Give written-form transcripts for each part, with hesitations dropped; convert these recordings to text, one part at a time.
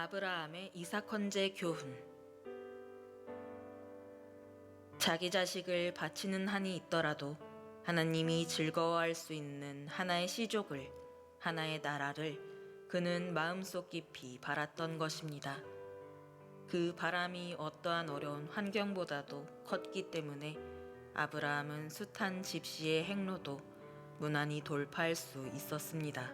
아브라함의 이삭 헌재 교훈. 자기 자식을 바치는 한이 있더라도 하나님이 즐거워할 수 있는 하나의 시족을, 하나의 나라를 그는 마음속 깊이 바랐던 것입니다. 그 바람이 어떠한 어려운 환경보다도 컸기 때문에 아브라함은 숱한 집시의 행로도 무난히 돌파할 수 있었습니다.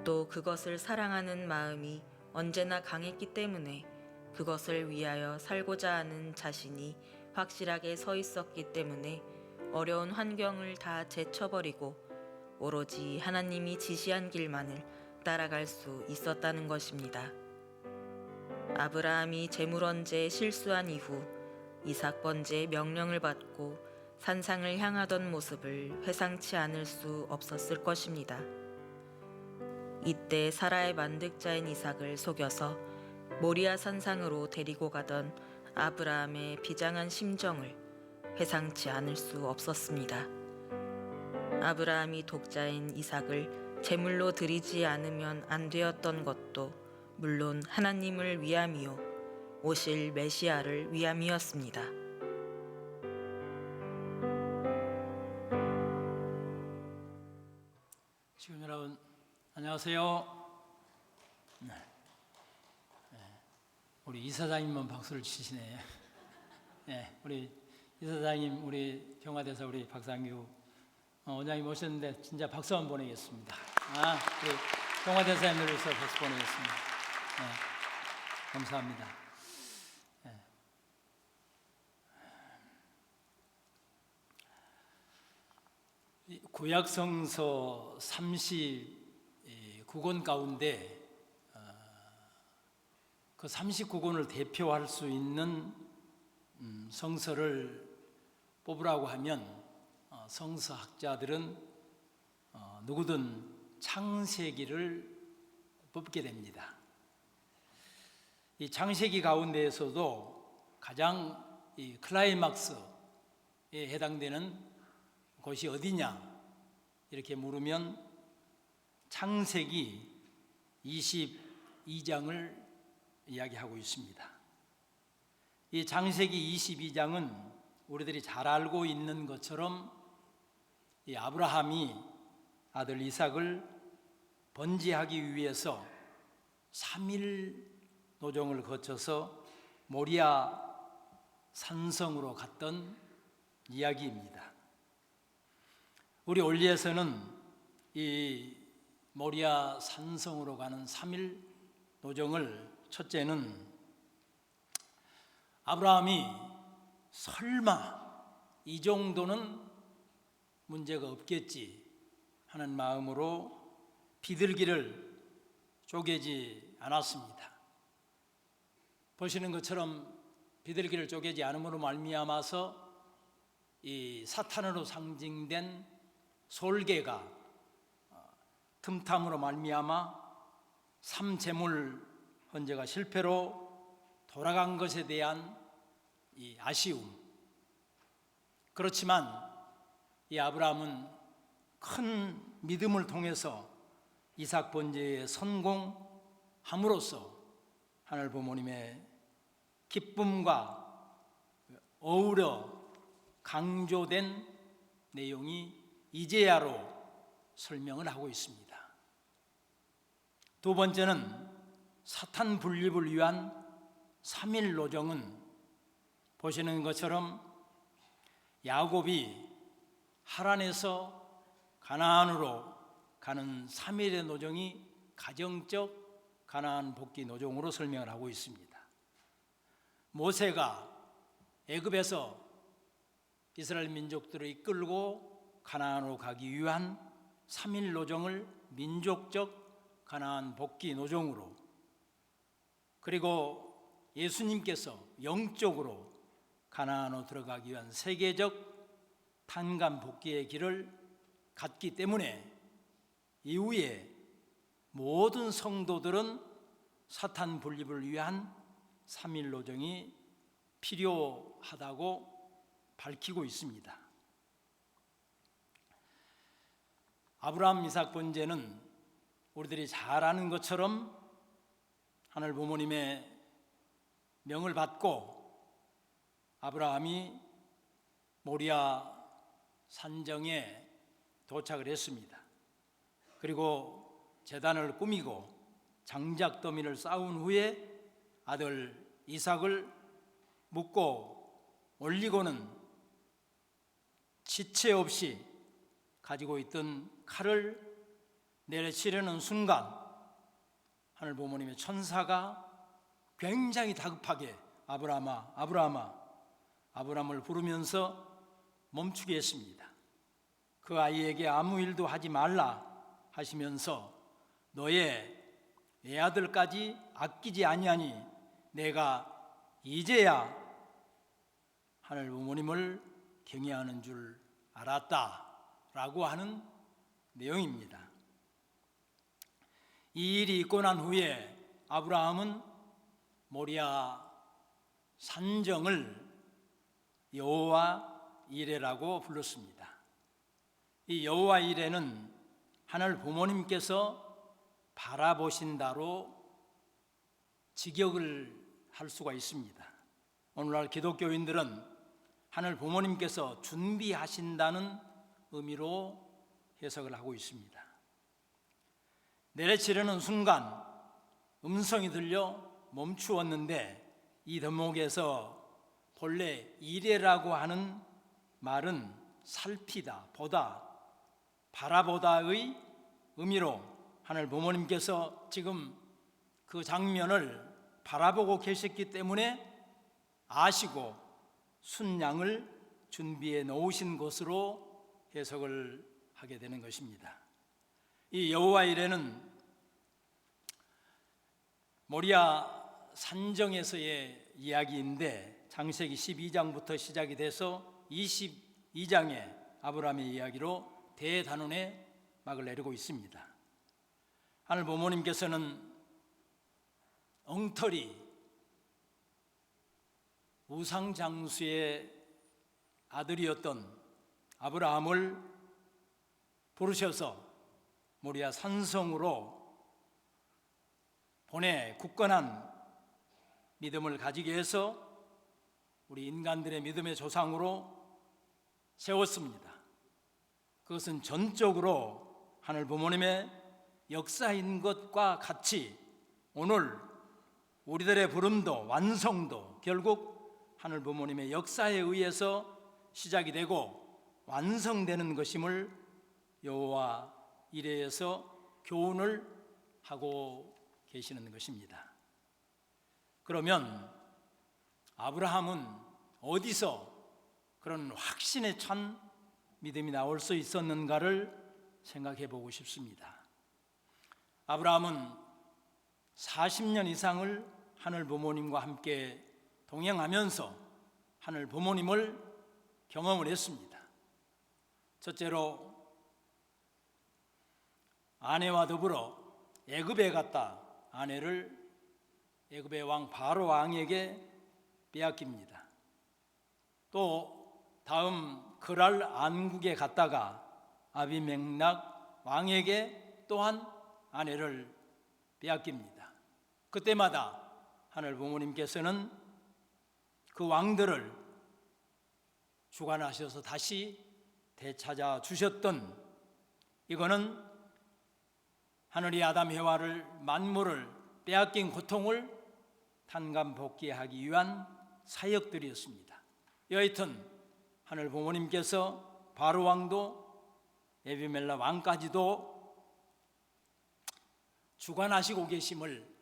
또 그것을 사랑하는 마음이 언제나 강했기 때문에 그것을 위하여 살고자 하는 자신이 확실하게 서 있었기 때문에 어려운 환경을 다 제쳐버리고 오로지 하나님이 지시한 길만을 따라갈 수 있었다는 것입니다. 아브라함이 제물헌재에 실수한 이후 이삭 번제의 명령을 받고 산상을 향하던 모습을 회상치 않을 수 없었을 것입니다. 이때 사라의 만득자인 이삭을 속여서 모리아 산상으로 데리고 가던 아브라함의 비장한 심정을 회상치 않을 수 없었습니다. 아브라함이 독자인 이삭을 제물로 드리지 않으면 안 되었던 것도 물론 하나님을 위함이요 오실 메시아를 위함이었습니다. 지금 여러분 안녕하세요. 우리 이사장님만 박수를 치시네. 우리 이사장님, 우리 평화대사 우리 박상규 원장님 오셨는데 진짜 박수 한번 보내겠습니다. 우리 평화대사님을 위해서 박수 보내겠습니다. 감사합니다. 구약성서 39권 가운데 그 39권을 대표할 수 있는 성서를 뽑으라고 하면 성서학자들은 누구든 창세기를 뽑게 됩니다. 이 창세기 가운데에서도 가장 이 클라이막스에 해당되는 곳이 어디냐 이렇게 물으면 창세기 22장을 이야기하고 있습니다. 이 창세기 22장은 우리들이 잘 알고 있는 것처럼 이 아브라함이 아들 이삭을 번제하기 위해서 3일 노정을 거쳐서 모리아 산성으로 갔던 이야기입니다. 우리 올리에서는 이 모리아 산성으로 가는 3일 노정을 첫째는 아브라함이 설마 이 정도는 문제가 없겠지 하는 마음으로 비둘기를 쪼개지 않았습니다. 보시는 것처럼 비둘기를 쪼개지 않음으로 말미암아서 이 사탄으로 상징된 솔개가 틈탐으로 말미암아 삼제물 헌제가 실패로 돌아간 것에 대한 이 아쉬움. 그렇지만 이 아브라함은 큰 믿음을 통해서 이삭 번제에 성공함으로써 하늘 부모님의 기쁨과 어우러 강조된 내용이 이제야로 설명을 하고 있습니다. 두 번째는 사탄 분립을 위한 3일 노정은 보시는 것처럼 야곱이 하란에서 가나안으로 가는 3일의 노정이 가정적 가나안 복귀 노정으로 설명을 하고 있습니다. 모세가 애굽에서 이스라엘 민족들을 이끌고 가나안으로 가기 위한 3일 노정을 민족적 가나안 복귀 노정으로, 그리고 예수님께서 영적으로 가나안으로 들어가기 위한 세계적 탄감 복귀의 길을 갔기 때문에 이후에 모든 성도들은 사탄 분립을 위한 3일 노정이 필요하다고 밝히고 있습니다. 아브라함 이삭 번제는 우리들이 잘 아는 것처럼 하늘 부모님의 명을 받고 아브라함이 모리아 산정에 도착을 했습니다. 그리고 제단을 꾸미고 장작더미를 쌓은 후에 아들 이삭을 묻고 올리고는 지체 없이 가지고 있던 칼을 내려치려는 순간 하늘 부모님의 천사가 굉장히 다급하게 아브라함아, 아브라함아, 아브라함을 부르면서 멈추게 했습니다. 그 아이에게 아무 일도 하지 말라 하시면서 너의 애아들까지 아끼지 아니하니 내가 이제야 하늘 부모님을 경외하는 줄 알았다라고 하는 내용입니다. 이 일이 있고 난 후에 아브라함은 모리아 산정을 여호와 이레라고 불렀습니다. 이 여호와 이레는 하늘 부모님께서 바라보신다로 직역을 할 수가 있습니다. 오늘날 기독교인들은 하늘 부모님께서 준비하신다는 의미로 해석을 하고 있습니다. 내려치려는 순간 음성이 들려 멈추었는데 이 대목에서 본래 이레라고 하는 말은 살피다, 보다, 바라보다의 의미로 하늘 부모님께서 지금 그 장면을 바라보고 계셨기 때문에 아시고 순양을 준비해 놓으신 것으로 해석을 하게 되는 것입니다. 이 여호와 이레는 모리아 산정에서의 이야기인데 창세기 12장부터 시작이 돼서 22장의 아브라함의 이야기로 대단원의 막을 내리고 있습니다. 하늘 부모님께서는 엉터리 우상장수의 아들이었던 아브라함을 부르셔서 모리아 산성으로 보내 굳건한 믿음을 가지게 해서 우리 인간들의 믿음의 조상으로 세웠습니다. 그것은 전적으로 하늘 부모님의 역사인 것과 같이 오늘 우리들의 부름도 완성도 결국 하늘 부모님의 역사에 의해서 시작이 되고 완성되는 것임을 여호와 이레에서 교훈을 하고 계시는 것입니다. 그러면 아브라함은 어디서 그런 확신에 찬 믿음이 나올 수 있었는가를 생각해 보고 싶습니다. 아브라함은 40년 이상을 하늘 부모님과 함께 동행하면서 하늘 부모님을 경험을 했습니다. 첫째로 아내와 더불어 애굽에 갔다 아내를 애굽의 왕 바로 왕에게 빼앗깁니다. 또 다음 그랄 안국에 갔다가 아비멜렉 왕에게 또한 아내를 빼앗깁니다. 그때마다 하늘 부모님께서는 그 왕들을 주관하셔서 다시 되찾아 주셨던, 이거는 하늘이 아담 해와를 만물을 빼앗긴 고통을 탄감복귀하기 위한 사역들이었습니다. 여하튼 하늘 부모님께서 바로 왕도 에비멜라 왕까지도 주관하시고 계심을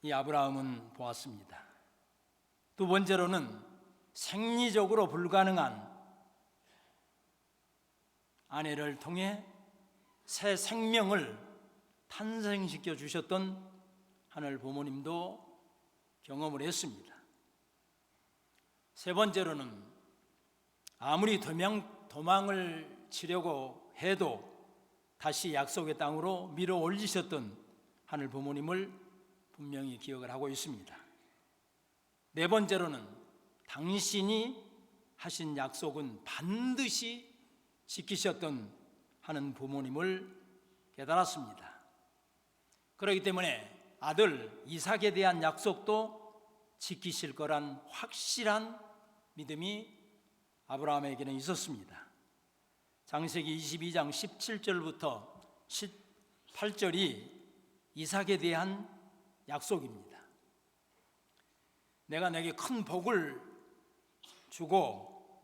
이 아브라함은 보았습니다. 두 번째로는 생리적으로 불가능한 아내를 통해 새 생명을 탄생시켜 주셨던 하늘 부모님도 경험을 했습니다. 세 번째로는 아무리 도망을 치려고 해도 다시 약속의 땅으로 밀어 올리셨던 하늘 부모님을 분명히 기억을 하고 있습니다. 네 번째로는 당신이 하신 약속은 반드시 지키셨던 하는 부모님을 깨달았습니다. 그렇기 때문에 아들 이삭에 대한 약속도 지키실 거란 확실한 믿음이 아브라함에게는 있었습니다. 창세기 22장 17절부터 18절이 이삭에 대한 약속입니다. 내가 너에게 큰 복을 주고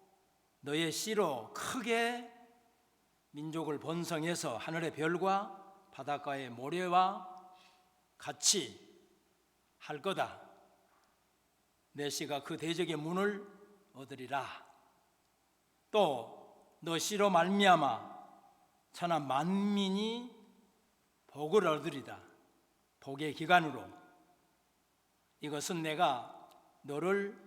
너의 씨로 크게 민족을 번성해서 하늘의 별과 바닷가의 모래와 같이 할 거다. 내 씨가 그 대적의 문을 얻으리라. 또 너 씨로 말미암아 천하 만민이 복을 얻으리다. 복의 기간으로 이것은 내가 너를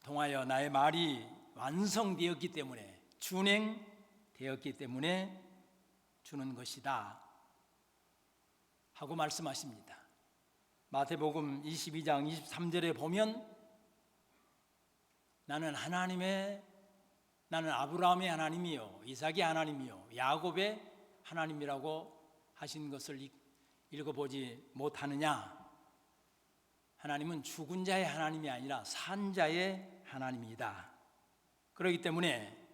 통하여 나의 말이 완성되었기 때문에 준행되었기 때문에 주는 것이다 하고 말씀하십니다. 마태복음 22장 23절에 보면 나는 아브라함의 하나님이요 이삭의 하나님이요 야곱의 하나님이라고 하신 것을 읽어보지 못하느냐. 하나님은 죽은 자의 하나님이 아니라 산 자의 하나님이다. 그렇기 때문에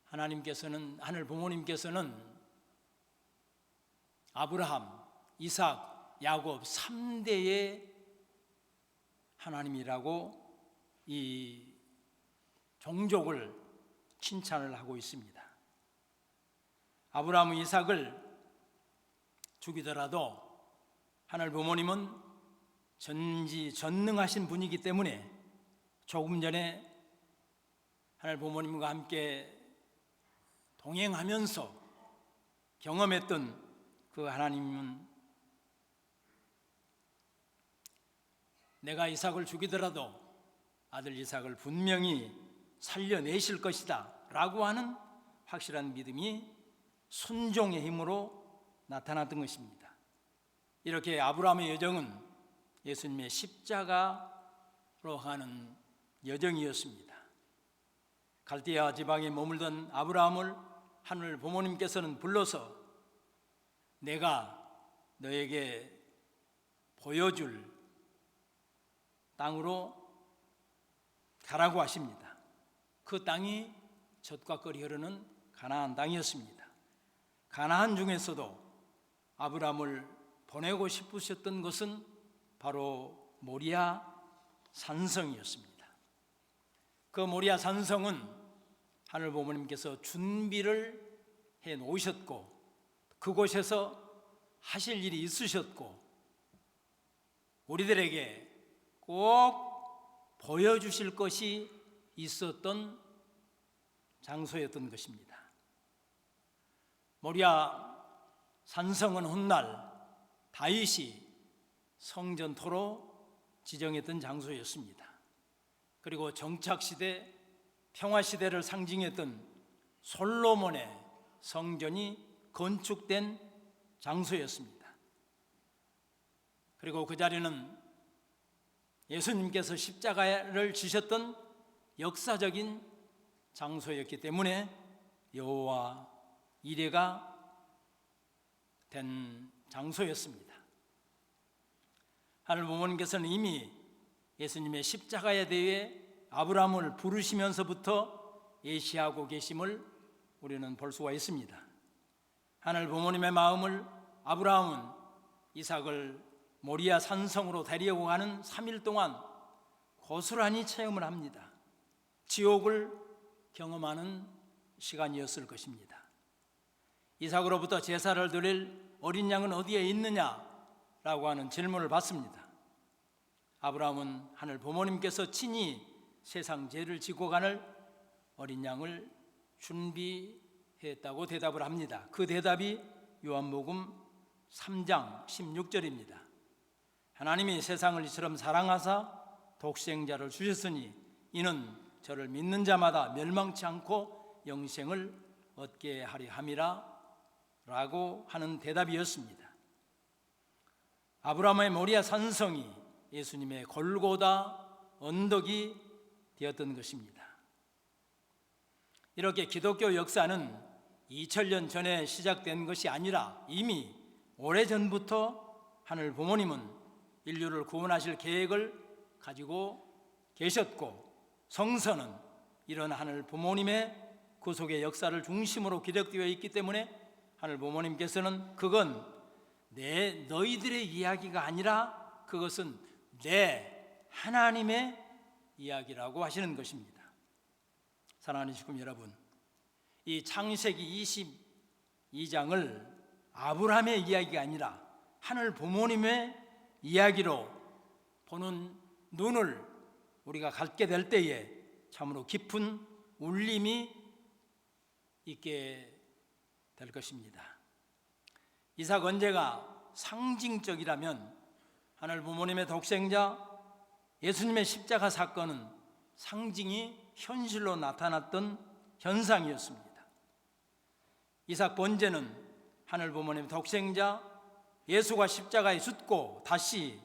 하늘 부모님께서는 아브라함, 이삭, 야곱 3대의 하나님이라고 이 종족을 칭찬을 하고 있습니다. 아브라함, 이삭을 죽이더라도 하늘 부모님은 전지전능하신 분이기 때문에 조금 전에 하늘 부모님과 함께 동행하면서 경험했던 그 하나님은 내가 이삭을 죽이더라도 아들 이삭을 분명히 살려내실 것이다 라고 하는 확실한 믿음이 순종의 힘으로 나타났던 것입니다. 이렇게 아브라함의 여정은 예수님의 십자가로 가는 여정이었습니다. 갈대아 지방에 머물던 아브라함을 하늘 부모님께서는 불러서 내가 너에게 보여줄 땅으로 가라고 하십니다. 그 땅이 젖과 꿀이 흐르는 가나안 땅이었습니다. 가나안 중에서도 아브라함을 보내고 싶으셨던 것은 바로 모리아 산성이었습니다. 그 모리아 산성은 하늘 부모님께서 준비를 해 놓으셨고 그곳에서 하실 일이 있으셨고 우리들에게 꼭 보여주실 것이 있었던 장소였던 것입니다. 모리아 산성은 훗날 다윗이 성전토로 지정했던 장소였습니다. 그리고 정착시대, 평화시대를 상징했던 솔로몬의 성전이 건축된 장소였습니다. 그리고 그 자리는 예수님께서 십자가를 지셨던 역사적인 장소였기 때문에 여호와 이레가 된 장소였습니다. 하늘 부모님께서는 이미 예수님의 십자가에 대해 아브라함을 부르시면서부터 예시하고 계심을 우리는 볼 수가 있습니다. 하늘 부모님의 마음을 아브라함은 이삭을 모리아 산성으로 데리고 가는 3일 동안 고스란히 체험을 합니다. 지옥을 경험하는 시간이었을 것입니다. 이삭으로부터 제사를 드릴 어린 양은 어디에 있느냐라고 하는 질문을 받습니다. 아브라함은 하늘 부모님께서 친히 세상 죄를 지고 가는 어린 양을 준비했다고 대답을 합니다. 그 대답이 요한복음 3장 16절입니다. 하나님이 세상을 이처럼 사랑하사 독생자를 주셨으니 이는 저를 믿는 자마다 멸망치 않고 영생을 얻게 하려 함이라 라고 하는 대답이었습니다. 아브라함의 모리아 산성이 예수님의 골고다 언덕이 되었던 것입니다. 이렇게 기독교 역사는 2000년 전에 시작된 것이 아니라 이미 오래전부터 하늘 부모님은 인류를 구원하실 계획을 가지고 계셨고, 성서는 이런 하늘 부모님의 구속의 역사를 중심으로 기록되어 있기 때문에 하늘 부모님께서는 그건 너희들의 이야기가 아니라 그것은 내 하나님의 이야기라고 하시는 것입니다. 사랑하는 식구 여러분, 이 창세기 22장을 아브라함의 이야기가 아니라 하늘 부모님의 이야기로 보는 눈을 우리가 갖게 될 때에 참으로 깊은 울림이 있게 될 것입니다. 이삭 언제가 상징적이라면 하늘 부모님의 독생자 예수님의 십자가 사건은 상징이 현실로 나타났던 현상이었습니다. 이삭 번제는 하늘 부모님의 독생자 예수가 십자가에 죽고 다시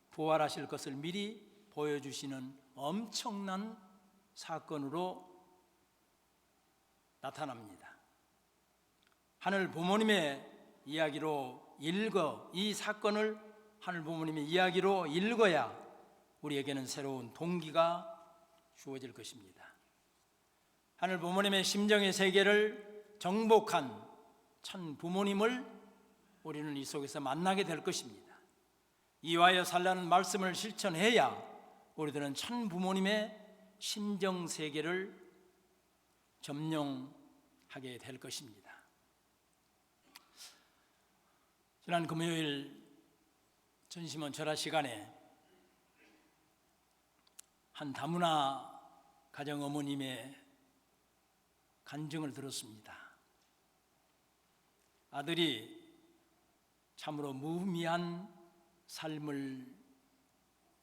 부활하실 것을 미리 보여주시는 엄청난 사건으로 나타납니다. 하늘 부모님의 이야기로 이 사건을 하늘 부모님의 이야기로 읽어야 우리에게는 새로운 동기가 주어질 것입니다. 하늘 부모님의 심정의 세계를 정복한 천 부모님을 우리는 이 속에서 만나게 될 것입니다. 이와여 살라는 말씀을 실천해야 우리들은 천 부모님의 심정 세계를 점령하게 될 것입니다. 지난 금요일 전심원 절화 시간에 한 다문화 가정 어머님의 간증을 들었습니다. 아들이 참으로 무의미한 삶을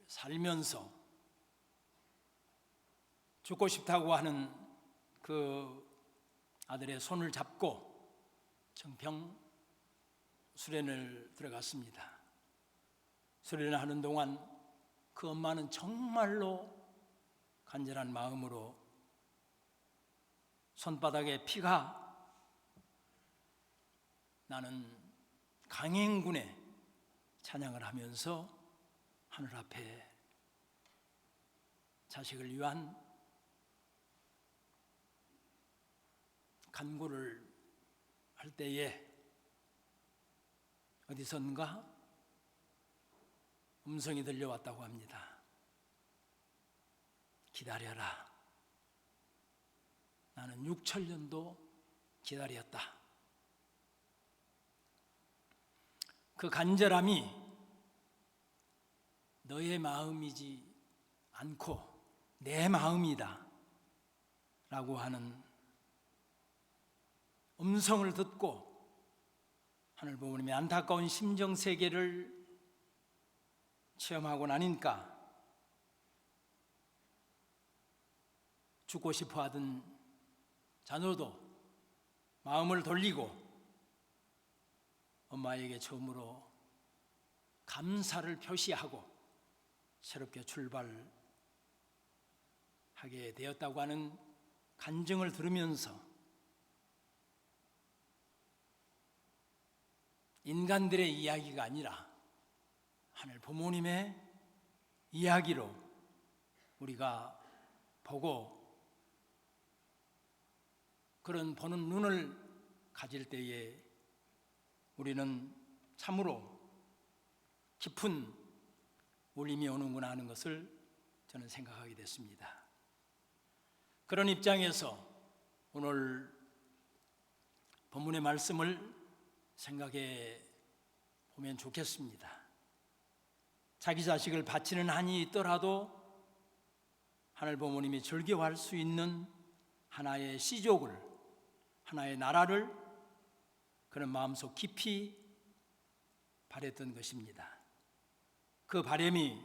살면서 죽고 싶다고 하는 그 아들의 손을 잡고 정평 수련을 들어갔습니다. 수련을 하는 동안 그 엄마는 정말로 간절한 마음으로 손바닥에 피가 나는 강행군의 찬양을 하면서 하늘 앞에 자식을 위한 간구를 할 때에 어디선가 음성이 들려왔다고 합니다. 기다려라. 나는 6천년도 기다렸다. 그 간절함이 너의 마음이지 않고 내 마음이다 라고 하는 음성을 듣고 하늘 부모님의 안타까운 심정 세계를 체험하고 나니까 죽고 싶어 하던 자녀도 마음을 돌리고 엄마에게 처음으로 감사를 표시하고 새롭게 출발하게 되었다고 하는 간증을 들으면서 인간들의 이야기가 아니라 하늘 부모님의 이야기로 우리가 보고 그런 보는 눈을 가질 때에 우리는 참으로 깊은 울림이 오는구나 하는 것을 저는 생각하게 됐습니다. 그런 입장에서 오늘 본문의 말씀을 생각해 보면 좋겠습니다. 자기 자식을 바치는 한이 있더라도 하늘 부모님이 즐겨할 수 있는 하나의 씨족을, 하나의 나라를 그런 마음속 깊이 바랬던 것입니다. 그 바람이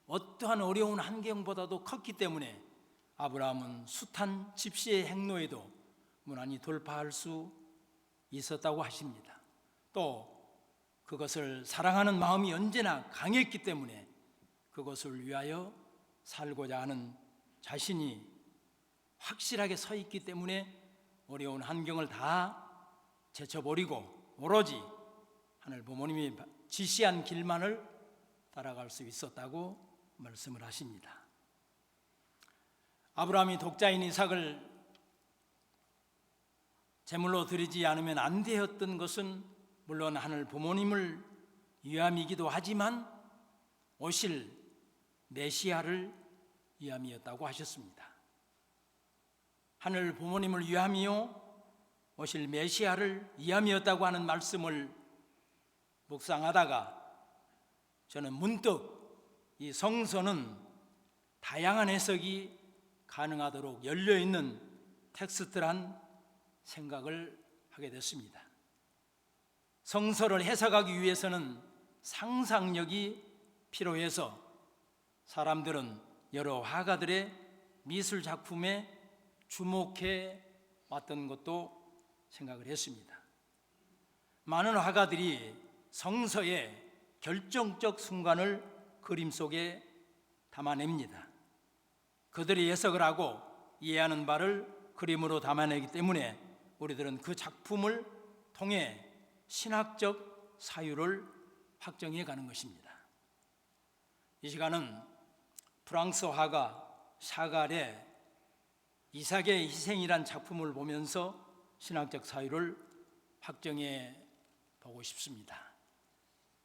어떠한 어려운 환경보다도 컸기 때문에 아브라함은 숱한 집시의 행로에도 무난히 돌파할 수 있었다고 하십니다. 또 그것을 사랑하는 마음이 언제나 강했기 때문에 그것을 위하여 살고자 하는 자신이 확실하게 서 있기 때문에 어려운 환경을 다 제쳐버리고 오로지 하늘 부모님이 지시한 길만을 따라갈 수 있었다고 말씀을 하십니다. 아브라함이 독자인 이삭을 제물로 드리지 않으면 안 되었던 것은 물론 하늘 부모님을 위함이기도 하지만 오실 메시아를 위함이었다고 하셨습니다. 하늘 부모님을 위함이요 오실 메시아를 위함이었다고 하는 말씀을 묵상하다가 저는 문득 이 성서는 다양한 해석이 가능하도록 열려있는 텍스트란 생각을 하게 됐습니다. 성서를 해석하기 위해서는 상상력이 필요해서 사람들은 여러 화가들의 미술 작품에 주목해 왔던 것도 생각을 했습니다. 많은 화가들이 성서의 결정적 순간을 그림 속에 담아냅니다. 그들이 해석을 하고 이해하는 바를 그림으로 담아내기 때문에 우리들은 그 작품을 통해 신학적 사유를 확정해 가는 것입니다. 이 시간은 프랑스 화가 샤갈의 이삭의 희생이란 작품을 보면서 신학적 사유를 확정해 보고 싶습니다.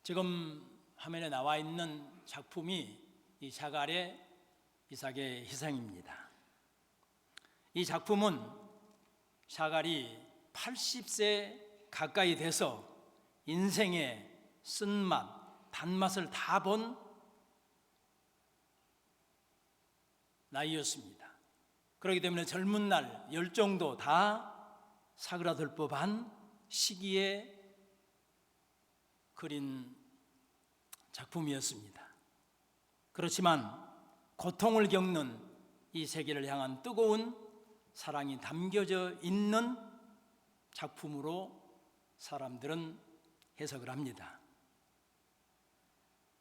지금 화면에 나와 있는 작품이 이 샤갈의 이삭의 희생입니다. 이 작품은 샤갈이 80세 가까이 돼서 인생의 쓴맛, 단맛을 다 본 나이였습니다. 그렇기 때문에 젊은 날 열정도 다 사그라들 법한 시기에 그린 작품이었습니다. 그렇지만 고통을 겪는 이 세계를 향한 뜨거운 사랑이 담겨져 있는 작품으로 사람들은 해석을 합니다.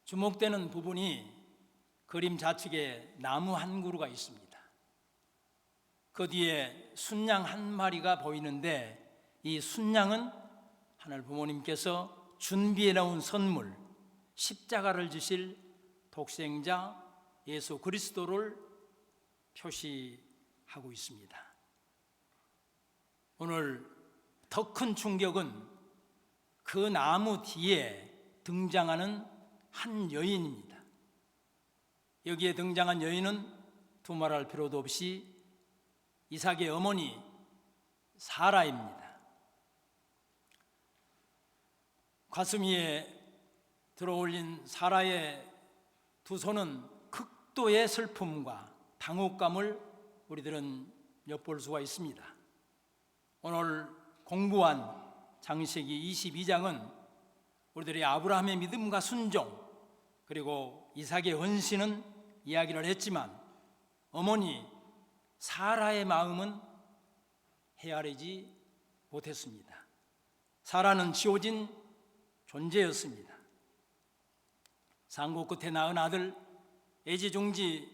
주목되는 부분이 그림 좌측에 나무 한 그루가 있습니다. 그 뒤에 순양 한 마리가 보이는데 이 순양은 하늘 부모님께서 준비해 놓은 선물, 십자가를 지실 독생자 예수 그리스도를 표시하고 있습니다. 오늘 더 큰 충격은 그 나무 뒤에 등장하는 한 여인입니다. 여기에 등장한 여인은 두말할 필요도 없이 이삭의 어머니 사라입니다. 가슴 위에 들어올린 사라의 두 손은 극도의 슬픔과 당혹감을 우리들은 엿볼 수가 있습니다. 오늘 공부한 창세기 22장은 우리들이 아브라함의 믿음과 순종 그리고 이삭의 헌신은 이야기를 했지만 어머니 사라의 마음은 헤아리지 못했습니다. 사라는 지워진 존재였습니다. 상고 끝에 낳은 아들, 애지중지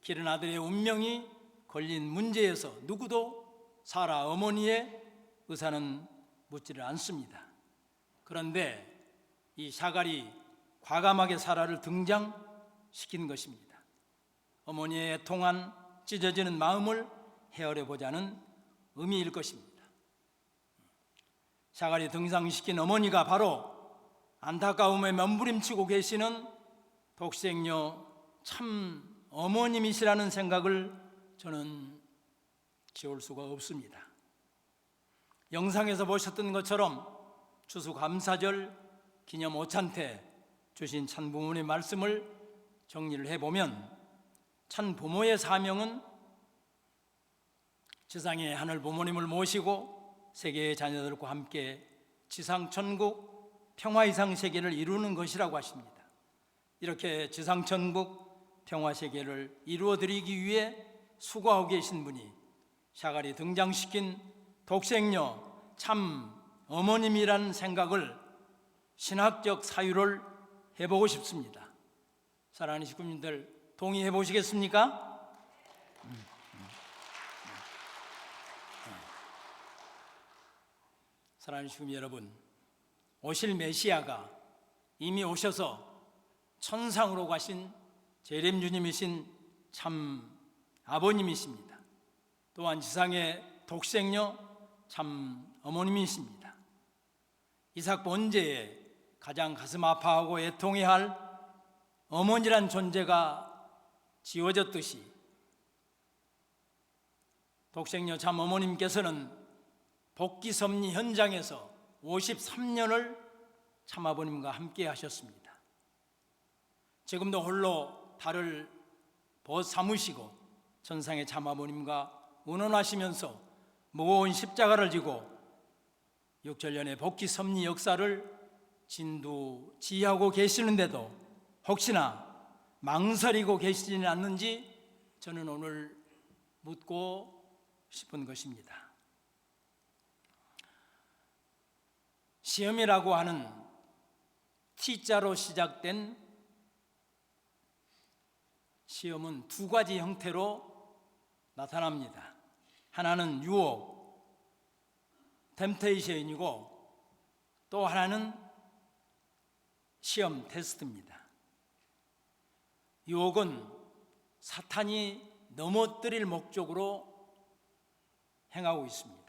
기른 아들의 운명이 걸린 문제에서 누구도 사라 어머니의 의사는 묻지를 않습니다. 그런데 이 샤갈이 과감하게 사라를 등장시킨 것입니다. 어머니의 애통한 찢어지는 마음을 헤아려보자는 의미일 것입니다. 샤갈이 등장시킨 어머니가 바로 안타까움에 몸부림치고 계시는 독생녀 참 어머님이시라는 생각을 저는 지울 수가 없습니다. 영상에서 보셨던 것처럼 추수감사절 기념 오찬 때 주신 찬부모의 말씀을 정리를 해보면 찬부모의 사명은 지상의 하늘 부모님을 모시고 세계의 자녀들과 함께 지상천국 평화이상 세계를 이루는 것이라고 하십니다. 이렇게 지상천국 평화세계를 이루어드리기 위해 수고하고 계신 분이 샤갈이 등장시킨 독생녀 참 어머님이라는 생각을 신학적 사유를 해보고 싶습니다. 사랑하는 식구님들 동의해 보시겠습니까? 사랑하는 주님 여러분, 오실 메시아가 이미 오셔서 천상으로 가신 재림 주님이신 참 아버님이십니다. 또한 지상의 독생녀 참 어머님이십니다. 이삭 번제에 가장 가슴 아파하고 애통해야 할 어머니란 존재가 지워졌듯이 독생녀 참 어머님께서는 복귀 섭리 현장에서 53년을 참아버님과 함께 하셨습니다. 지금도 홀로 달을 벗 삼으시고 천상의 참아버님과 운원하시면서 무거운 십자가를 지고 6절년의 복귀 섭리 역사를 진두지휘하고 계시는데도 혹시나 망설이고 계시지는 않는지 저는 오늘 묻고 싶은 것입니다. 시험이라고 하는 T자로 시작된 시험은 두 가지 형태로 나타납니다. 하나는 유혹, 템테이션이고 또 하나는 시험, 테스트입니다. 유혹은 사탄이 넘어뜨릴 목적으로 행하고 있습니다.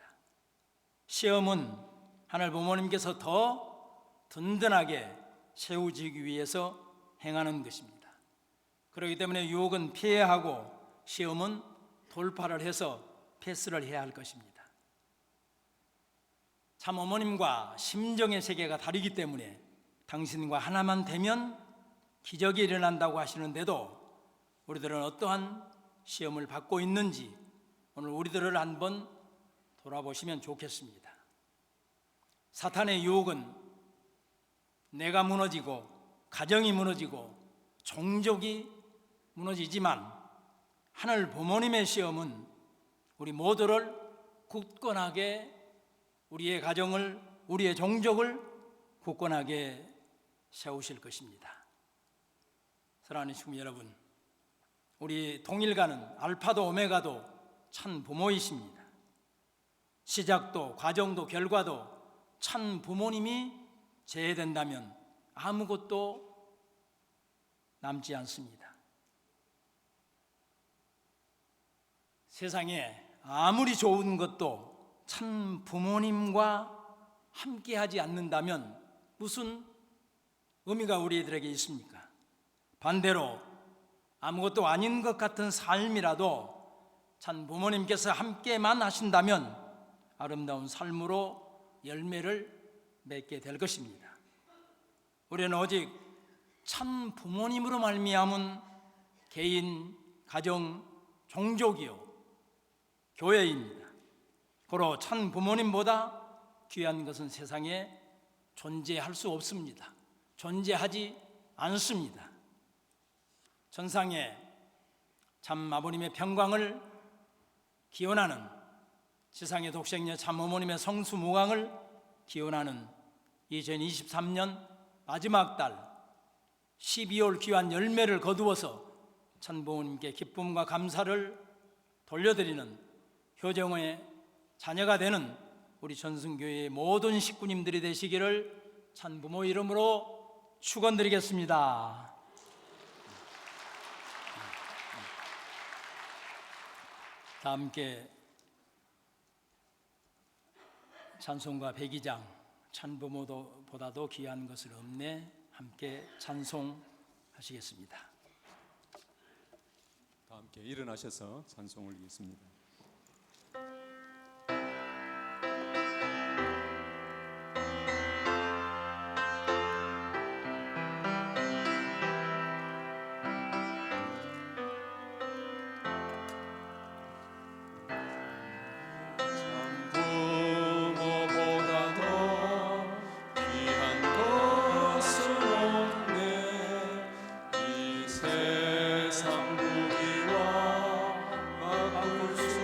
시험은 하늘 부모님께서 더 든든하게 세우시기 위해서 행하는 것입니다. 그렇기 때문에 유혹은 피해야 하고 시험은 돌파를 해서 패스를 해야 할 것입니다. 참 어머님과 심정의 세계가 다르기 때문에 당신과 하나만 되면 기적이 일어난다고 하시는데도 우리들은 어떠한 시험을 받고 있는지 오늘 우리들을 한번 돌아보시면 좋겠습니다. 사탄의 유혹은 내가 무너지고 가정이 무너지고 종족이 무너지지만 하늘 부모님의 시험은 우리 모두를 굳건하게 우리의 가정을 우리의 종족을 굳건하게 세우실 것입니다. 사랑하는 시민 여러분, 우리 동일가는 알파도 오메가도 참 부모이십니다. 시작도 과정도 결과도 참 부모님이 제외된다면 아무것도 남지 않습니다. 세상에 아무리 좋은 것도 참 부모님과 함께하지 않는다면 무슨 의미가 우리들에게 있습니까? 반대로 아무것도 아닌 것 같은 삶이라도 참 부모님께서 함께만 하신다면 아름다운 삶으로 열매를 맺게 될 것입니다. 우리는 오직 참 부모님으로 말미암은 개인, 가정, 종족이요 교회입니다. 고로 참 부모님보다 귀한 것은 세상에 존재할 수 없습니다. 존재하지 않습니다. 전상에 참 아버님의 평강을 기원하는 지상의 독생녀 참 어머님의 성수무강을 기원하는 2023년 마지막 달 12월 귀한 열매를 거두어서 참 부모님께 기쁨과 감사를 돌려드리는 효정의 자녀가 되는 우리 전승교회의 모든 식구님들이 되시기를 참 부모 이름으로 축원드리겠습니다. 다 함께 찬송가 백이장 찬부모보다도 귀한 것을 없네 함께 찬송하시겠습니다. 다 함께 일어나셔서 찬송 올리겠습니다. 세상 무기와 바꿀 수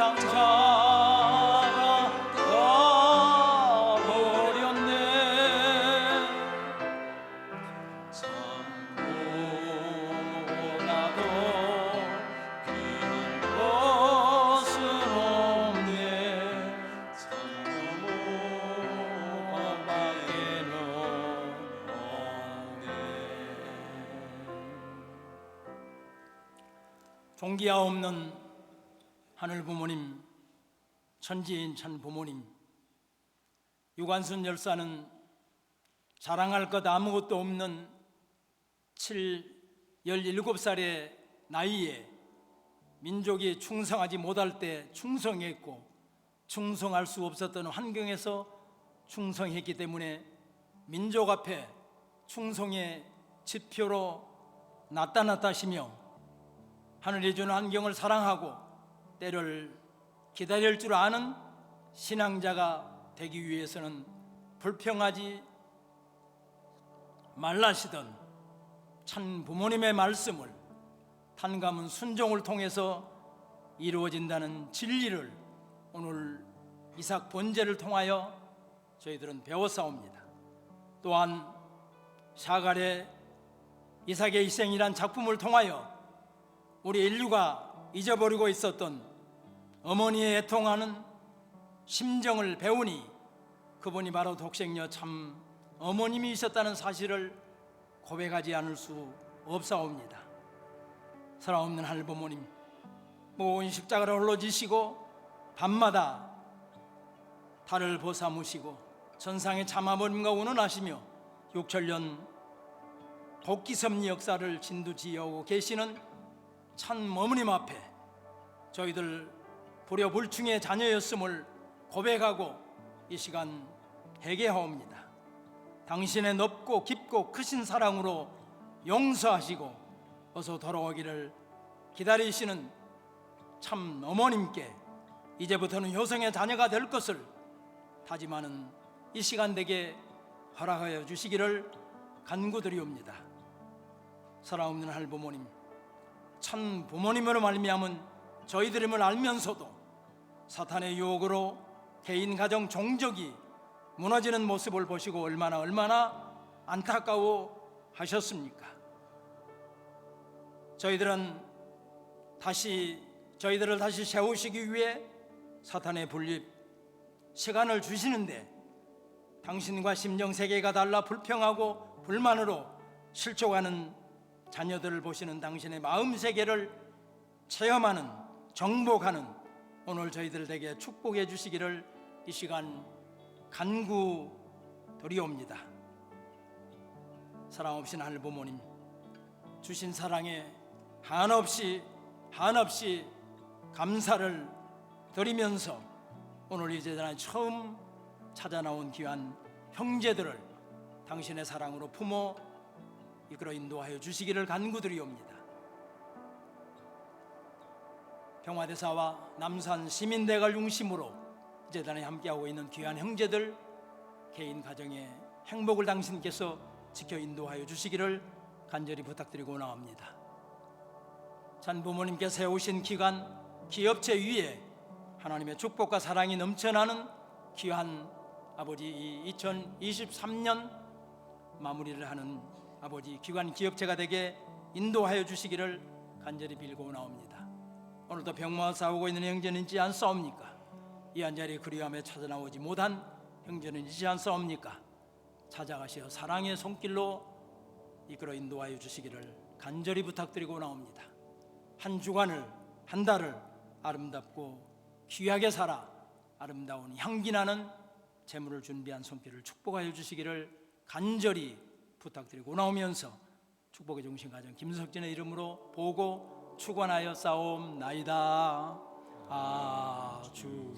상자가 가버렸네. 참고나도 귀한 것은 없네. 참고밖에는 없네. 종기야 없는 하늘 부모님, 천지인 천 부모님, 유관순 열사는 자랑할 것 아무것도 없는 17살의 나이에 민족이 충성하지 못할 때 충성했고, 충성할 수 없었던 환경에서 충성했기 때문에 민족 앞에 충성의 지표로 나타났다시며, 하늘이 주는 환경을 사랑하고 때를 기다릴 줄 아는 신앙자가 되기 위해서는 불평하지 말라시던 참 부모님의 말씀을 단감은 순종을 통해서 이루어진다는 진리를 오늘 이삭 번제를 통하여 저희들은 배워싸웁니다. 또한 샤갈의 이삭의 희생이란 작품을 통하여 우리 인류가 잊어버리고 있었던 어머니의 애통하는 심정을 배우니 그분이 바로 독생녀 참 어머님이셨다는 사실을 고백하지 않을 수 없사옵니다. 살아없는 할부모님, 무거운 십자가를 홀로 지시고 밤마다 달을 보사무시고 전상의 참아버림과 운운하시며 6천년 도끼섭리 역사를 진두지휘하고 계시는 참 어머님 앞에 저희들 불효불충의 자녀였음을 고백하고 이 시간 회개하옵니다. 당신의 높고 깊고 크신 사랑으로 용서하시고 어서 돌아오기를 기다리시는 참 어머님께 이제부터는 효성의 자녀가 될 것을 다짐하는 이 시간 되게 허락하여 주시기를 간구드리옵니다. 살아없는 할부모님, 참 부모님으로 말미암은 저희들임을 알면서도 사탄의 유혹으로 개인 가정 종족이 무너지는 모습을 보시고 얼마나 안타까워 하셨습니까? 저희들을 다시 세우시기 위해 사탄의 분립 시간을 주시는데 당신과 심정 세계가 달라 불평하고 불만으로 실족하는 자녀들을 보시는 당신의 마음 세계를 체험하는, 정복하는 오늘 저희들에게 축복해 주시기를 이 시간 간구드리옵니다. 사랑 없인 할부모님, 주신 사랑에 한없이 감사를 드리면서 오늘 이 제단에 처음 찾아 나온 귀한 형제들을 당신의 사랑으로 품어 이끌어 인도하여 주시기를 간구드리옵니다. 평화대사와 남산 시민대걸 중심으로 재단에 함께하고 있는 귀한 형제들 개인 가정의 행복을 당신께서 지켜 인도하여 주시기를 간절히 부탁드리고 나옵니다. 참 부모님께 세우신 기관 기업체 위에 하나님의 축복과 사랑이 넘쳐나는 귀한 아버지, 이 2023년 마무리를 하는 아버지 기관 기업체가 되게 인도하여 주시기를 간절히 빌고 나옵니다. 오늘도 병마와 싸우고 있는 형제는 있지 않사옵니까? 이 한자리에 그리움에 찾아 나오지 못한 형제는 있지 않사옵니까? 찾아가시어 사랑의 손길로 이끌어 인도하여 주시기를 간절히 부탁드리고 나옵니다. 한 주간을, 한 달을 아름답고 귀하게 살아 아름다운 향기나는 재물을 준비한 손길을 축복하여 주시기를 간절히 부탁드리고 나오면서 축복의 중심 가정 김석진의 이름으로 보고 축원하여 싸움나이다. 아주